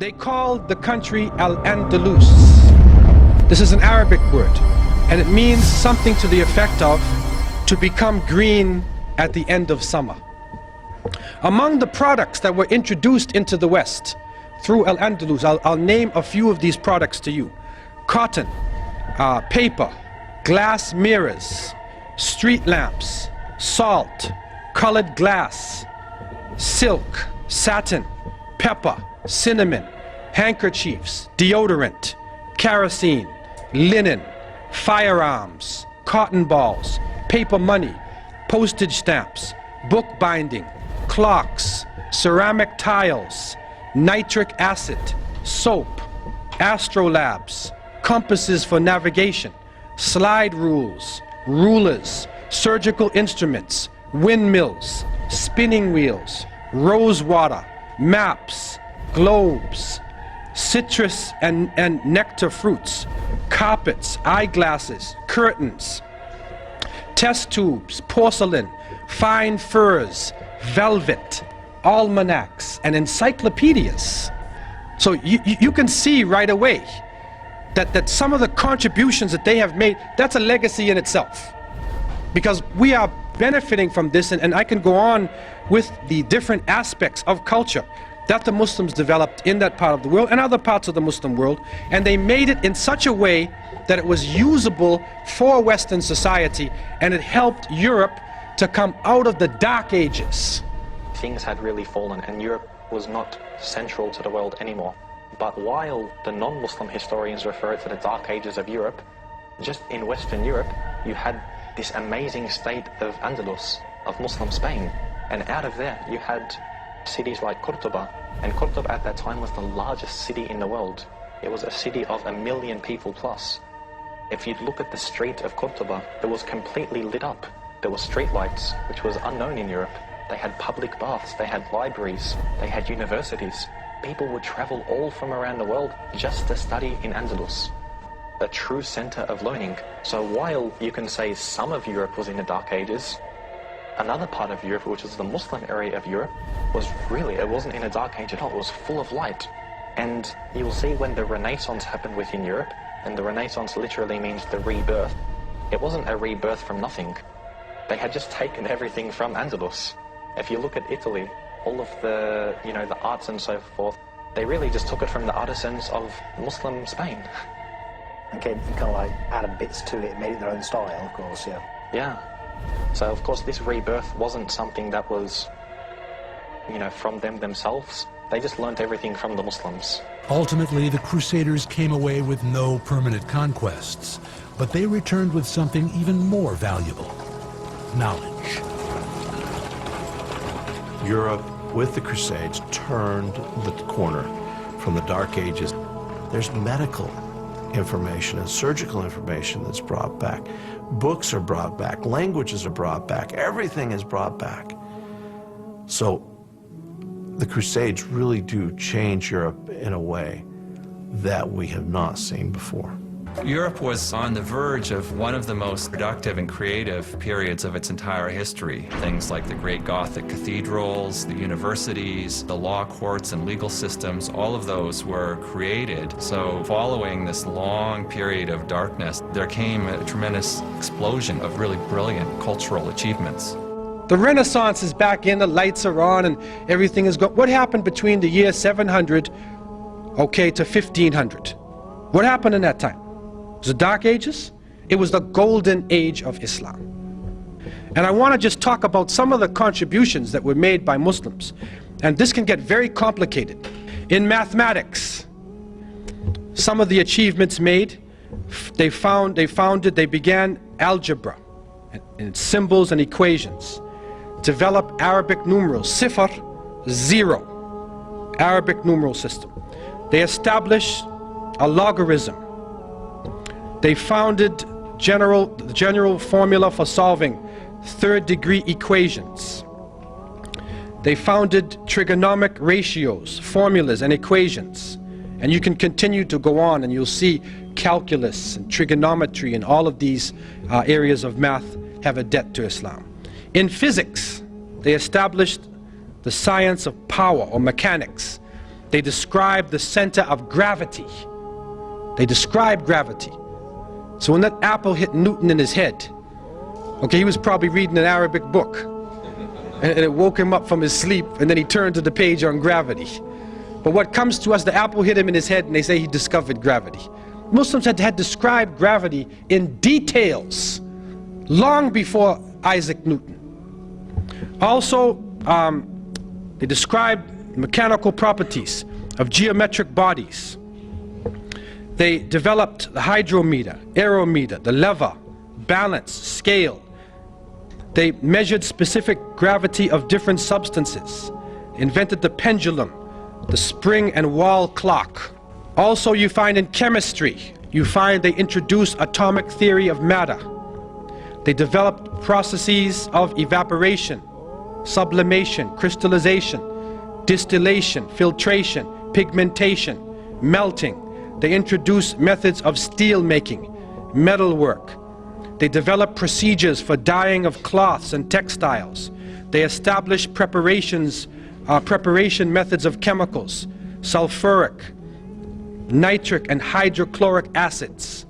They called the country Al-Andalus. This is an Arabic word, and it means something to the effect of to become green at the end of summer. Among the products that were introduced into the West through Al-Andalus, I'll name a few of these products to you. Cotton, paper, glass mirrors, street lamps, salt, colored glass, silk, satin, pepper, cinnamon, handkerchiefs, deodorant, kerosene, linen, firearms, cotton balls, paper money, postage stamps, book binding, clocks, ceramic tiles, nitric acid, soap, astrolabes, compasses for navigation, slide rules, rulers, surgical instruments, windmills, spinning wheels, rose water, maps, globes, citrus and nectar fruits, carpets, eyeglasses, curtains, test tubes, porcelain, fine furs, velvet, almanacs, and encyclopedias. So you can see right away that some of the contributions that they have made, that's a legacy in itself. Because we are benefiting from this, and I can go on with the different aspects of culture that the Muslims developed in that part of the world and other parts of the Muslim world, and they made it in such a way that it was usable for Western society, and it helped Europe to come out of the Dark Ages. Things had really fallen and Europe was not central to the world anymore. But while the non-Muslim historians refer to the Dark Ages of Europe, just in Western Europe you had this amazing state of Andalus, of Muslim Spain, and out of there you had cities like Cordoba, and Cordoba at that time was the largest city in the world. It was a city of 1 million people plus. If you look at the street of Cordoba, it was completely lit up. There were street lights, which was unknown in Europe. They had public baths, they had libraries, they had universities. People would travel all from around the world just to study in Andalus, a true center of learning. So while you can say some of Europe was in the Dark Ages, another part of Europe, which was the Muslim area of Europe, was really, it wasn't in a Dark Age at all, it was full of light. And you'll see when the Renaissance happened within Europe, and the Renaissance literally means the rebirth, it wasn't a rebirth from nothing. They had just taken everything from Andalus. If you look at Italy, all of the, the arts and so forth, they really just took it from the artisans of Muslim Spain. Okay, and kind of like added bits to it, made it their own style, of course, yeah. Yeah. So of course this rebirth wasn't something that was, from them themselves. They just learnt everything from the Muslims. Ultimately, the Crusaders came away with no permanent conquests, but they returned with something even more valuable: knowledge. Europe, with the Crusades, turned the corner from the Dark Ages. There's medical information and surgical information that's brought back. Books are brought back, languages are brought back, everything is brought back. So the Crusades really do change Europe in a way that we have not seen before. Europe was on the verge of one of the most productive and creative periods of its entire history. Things like the great Gothic cathedrals, the universities, the law courts and legal systems, all of those were created. So following this long period of darkness, there came a tremendous explosion of really brilliant cultural achievements. The Renaissance is back in, the lights are on, and everything is going. What happened between the year 700, to 1500? What happened in that time? It was the Dark Ages. It was the Golden Age of Islam. And I want to just talk about some of the contributions that were made by Muslims. And this can get very complicated. In mathematics, some of the achievements made, they began algebra and symbols and equations. Developed Arabic numerals, sifr, 0, Arabic numeral system. They established a logarithm. They founded the general formula for solving third-degree equations. They founded trigonomic ratios, formulas, and equations. And you can continue to go on, and you'll see calculus and trigonometry and all of these areas of math have a debt to Islam. In physics, they established the science of power, or mechanics. They describe the center of gravity. They describe gravity. So when that apple hit Newton in his head, okay, he was probably reading an Arabic book, and it woke him up from his sleep, and then he turned to the page on gravity. But what comes to us, the apple hit him in his head, and they say he discovered gravity. Muslims had described gravity in details long before Isaac Newton. Also, they described mechanical properties of geometric bodies. They developed the hydrometer, aerometer, the lever, balance, scale. They measured specific gravity of different substances, invented the pendulum, the spring and wall clock. Also, you find in chemistry, they introduced atomic theory of matter. They developed processes of evaporation, sublimation, crystallization, distillation, filtration, pigmentation, melting. They introduced methods of steel making, metalwork. They developed procedures for dyeing of cloths and textiles. They established preparation methods of chemicals, sulfuric, nitric and hydrochloric acids,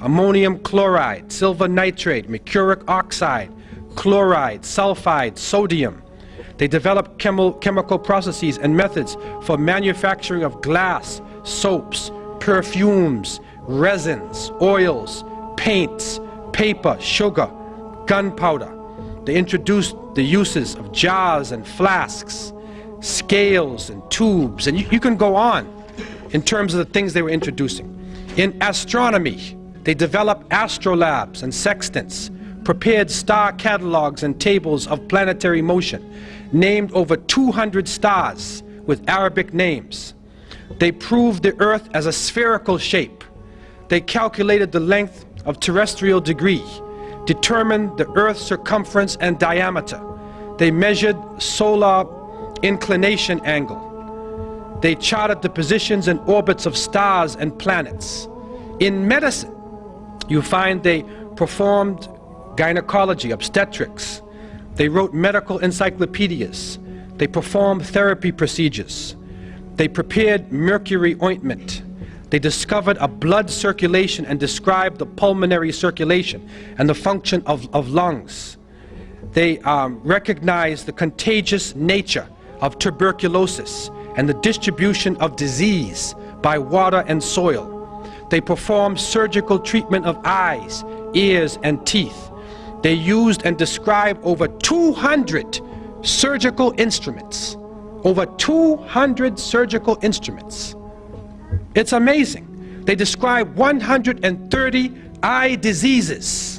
ammonium chloride, silver nitrate, mercuric oxide, chloride, sulfide, sodium. They developed chemical processes and methods for manufacturing of glass, soaps, perfumes, resins, oils, paints, paper, sugar, gunpowder. They introduced the uses of jars and flasks, scales and tubes, and you can go on in terms of the things they were introducing. In astronomy, they developed astrolabes and sextants, prepared star catalogs and tables of planetary motion, named over 200 stars with Arabic names. They proved the Earth as a spherical shape. They calculated the length of terrestrial degree, determined the Earth's circumference and diameter. They measured solar inclination angle. They charted the positions and orbits of stars and planets. In medicine, you find they performed gynecology, obstetrics. They wrote medical encyclopedias. They performed therapy procedures. They prepared mercury ointment. They discovered a blood circulation and described the pulmonary circulation and the function of lungs. They recognized the contagious nature of tuberculosis and the distribution of disease by water and soil. They performed surgical treatment of eyes, ears, and teeth. They used and described over 200 surgical instruments. Over 200 surgical instruments. It's amazing. They describe 130 eye diseases,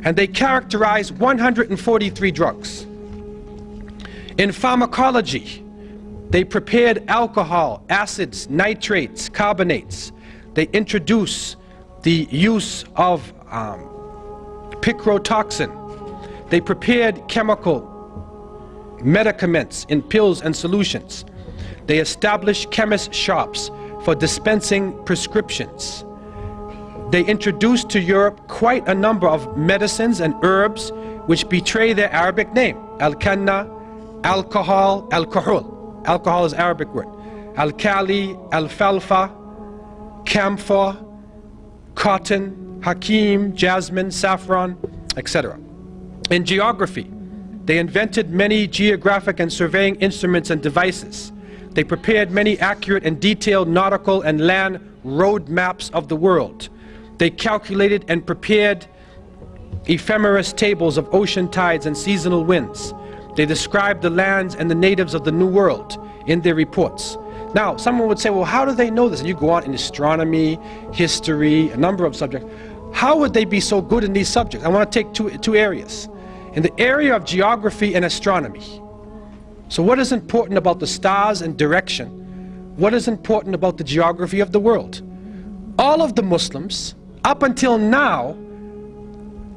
and they characterize 143 drugs. In pharmacology, they prepared alcohol, acids, nitrates, carbonates. They introduced the use of picrotoxin. They prepared chemical medicaments in pills and solutions. They established chemist shops for dispensing prescriptions. They introduced to Europe quite a number of medicines and herbs which betray their Arabic name. Al-Kanna, alcohol, alcohol. Alcohol is Arabic word. Al-Kali, alfalfa, camphor, cotton, hakim, jasmine, saffron, etc. In geography, they invented many geographic and surveying instruments and devices. They prepared many accurate and detailed nautical and land road maps of the world. They calculated and prepared ephemeris tables of ocean tides and seasonal winds. They described the lands and the natives of the New World in their reports. Now, someone would say, well, how do they know this? And you go on in astronomy, history, a number of subjects. How would they be so good in these subjects? I want to take two areas. In the area of geography and astronomy. So what is important about the stars and direction? What is important about the geography of the world? All of the Muslims, up until now,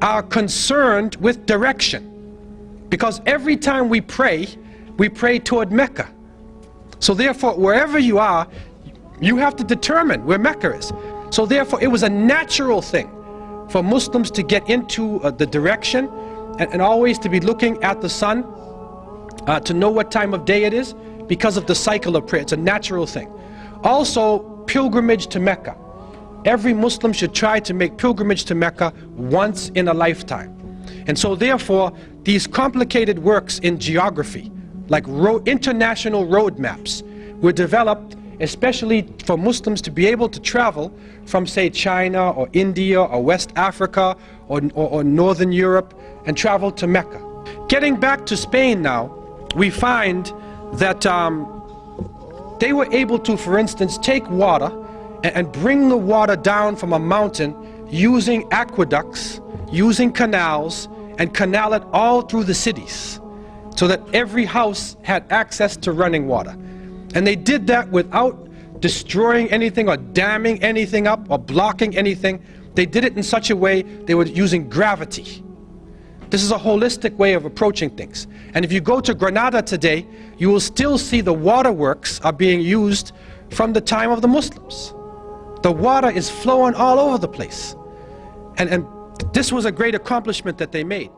are concerned with direction. Because every time we pray toward Mecca. So therefore, wherever you are, you have to determine where Mecca is. So therefore, it was a natural thing for Muslims to get into the direction and always to be looking at the sun to know what time of day it is because of the cycle of prayer. It's a natural thing. Also, pilgrimage to Mecca. Every Muslim should try to make pilgrimage to Mecca once in a lifetime. And so therefore, these complicated works in geography, like international road maps, were developed especially for Muslims to be able to travel from, say, China or India or West Africa or Northern Europe and travel to Mecca. Getting back to Spain now, we find that they were able to, for instance, take water and bring the water down from a mountain using aqueducts, using canals, and canal it all through the cities so that every house had access to running water. And they did that without destroying anything or damming anything up or blocking anything. They did it in such a way they were using gravity. This is a holistic way of approaching things. And if you go to Granada today, you will still see the waterworks are being used from the time of the Muslims. The water is flowing all over the place. And this was a great accomplishment that they made.